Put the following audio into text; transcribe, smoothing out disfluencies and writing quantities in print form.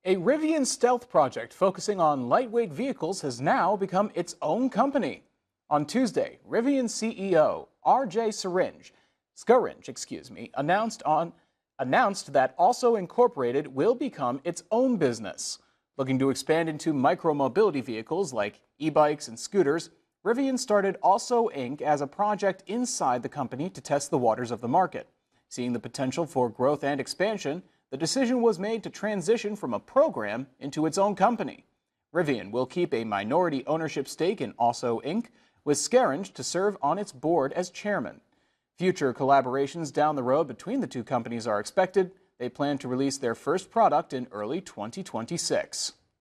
A Rivian stealth project focusing on lightweight vehicles has now become its own company. On Tuesday, Rivian CEO R.J. Scaringe, announced that Also Incorporated will become its own business. Looking to expand into micromobility vehicles like e-bikes and scooters, Rivian started Also Inc. as a project inside the company to test the waters of the market. Seeing the potential for growth and expansion, the decision was made to transition from a program into its own company. Rivian will keep a minority ownership stake in Also Inc., with Scaringe to serve on its board as chairman. Future collaborations down the road between the two companies are expected. They plan to release their first product in early 2026.